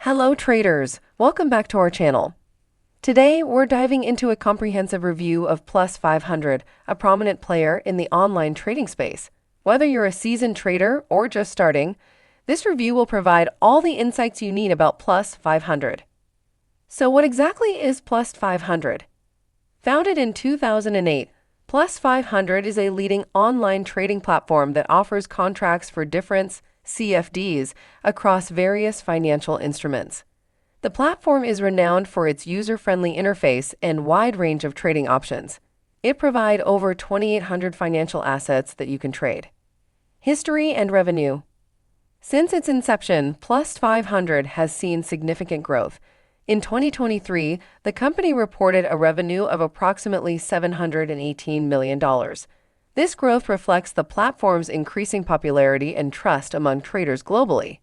Hello traders, welcome back to our channel. Today we're diving into a comprehensive review of Plus500, a prominent player in the online trading space. Whether you're a seasoned trader or just starting, this review will provide all the insights you need about Plus500. So what exactly is Plus500? Founded in 2008, Plus500 is a leading online trading platform that offers contracts for difference, CFDs, across various financial instruments. The platform is renowned for its user-friendly interface and wide range of trading options. It provides over 2,800 financial assets that you can trade. History and revenue. Since its inception, Plus500 has seen significant growth. In 2023, the company reported a revenue of approximately $718 million. This growth reflects the platform's increasing popularity and trust among traders globally.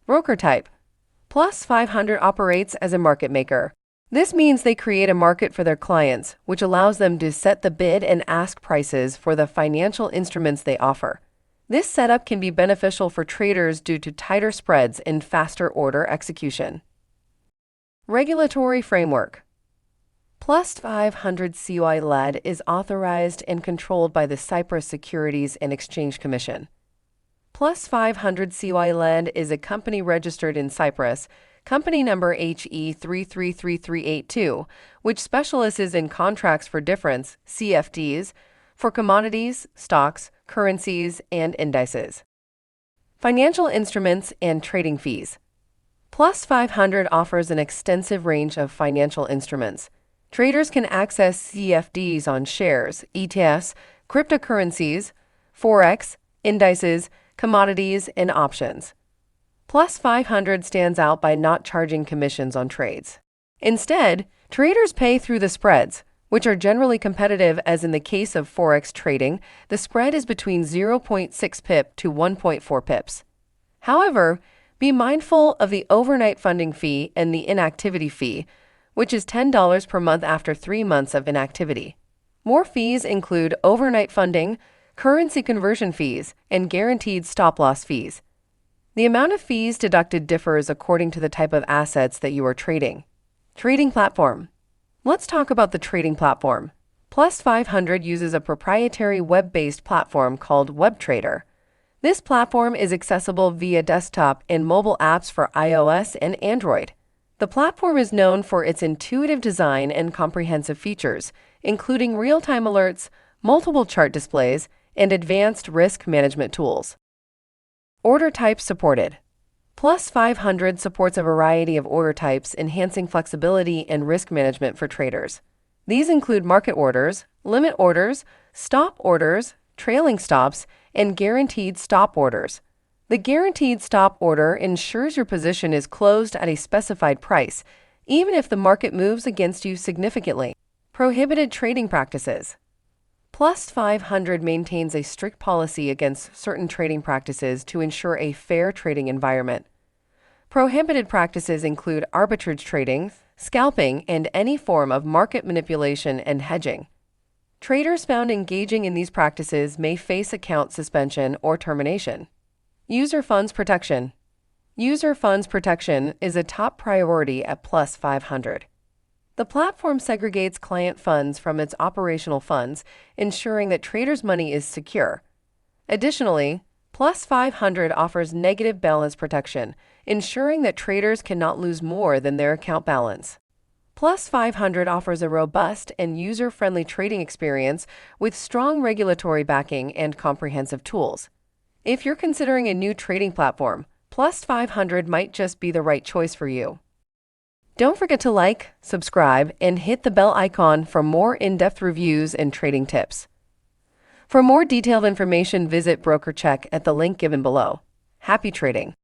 Broker type. Plus500 operates as a market maker. This means they create a market for their clients, which allows them to set the bid and ask prices for the financial instruments they offer. This setup can be beneficial for traders due to tighter spreads and faster order execution. Regulatory framework. Plus500 COI-led is authorized and controlled by the Cyprus Securities and Exchange Commission. Plus500 COI-led is a company registered in Cyprus, company number HE333382, which specializes in contracts for difference, CFDs, for commodities, stocks, currencies, and indices. Financial instruments and trading fees. Plus500 offers an extensive range of financial instruments. Traders can access CFDs on shares, ETFs, cryptocurrencies, forex, indices, commodities, and options. Plus500 stands out by not charging commissions on trades. Instead, traders pay through the spreads, which are generally competitive, as in the case of forex trading, the spread is between 0.6 pip to 1.4 pips. However, be mindful of the overnight funding fee and the inactivity fee, which is $10 per month after 3 months of inactivity. More fees include overnight funding, currency conversion fees, and guaranteed stop-loss fees. The amount of fees deducted differs according to the type of assets that you are trading. Trading platform. Let's talk about the trading platform. Plus500 uses a proprietary web-based platform called WebTrader. This platform is accessible via desktop and mobile apps for iOS and Android. The platform is known for its intuitive design and comprehensive features, including real-time alerts, multiple chart displays, and advanced risk management tools. Order types supported. Plus500 supports a variety of order types, enhancing flexibility and risk management for traders. These include market orders, limit orders, stop orders, trailing stops, and guaranteed stop orders. The guaranteed stop order ensures your position is closed at a specified price, even if the market moves against you significantly. Prohibited trading practices. Plus500 maintains a strict policy against certain trading practices to ensure a fair trading environment. Prohibited practices include arbitrage trading, scalping, and any form of market manipulation and hedging. Traders found engaging in these practices may face account suspension or termination. User funds protection. User funds protection is a top priority at Plus500. The platform segregates client funds from its operational funds, ensuring that traders' money is secure. Additionally, Plus500 offers negative balance protection, ensuring that traders cannot lose more than their account balance. Plus500 offers a robust and user-friendly trading experience with strong regulatory backing and comprehensive tools. If you're considering a new trading platform, Plus500 might just be the right choice for you. Don't forget to like, subscribe, and hit the bell icon for more in-depth reviews and trading tips. For more detailed information, visit BrokerCheck at the link given below. Happy trading!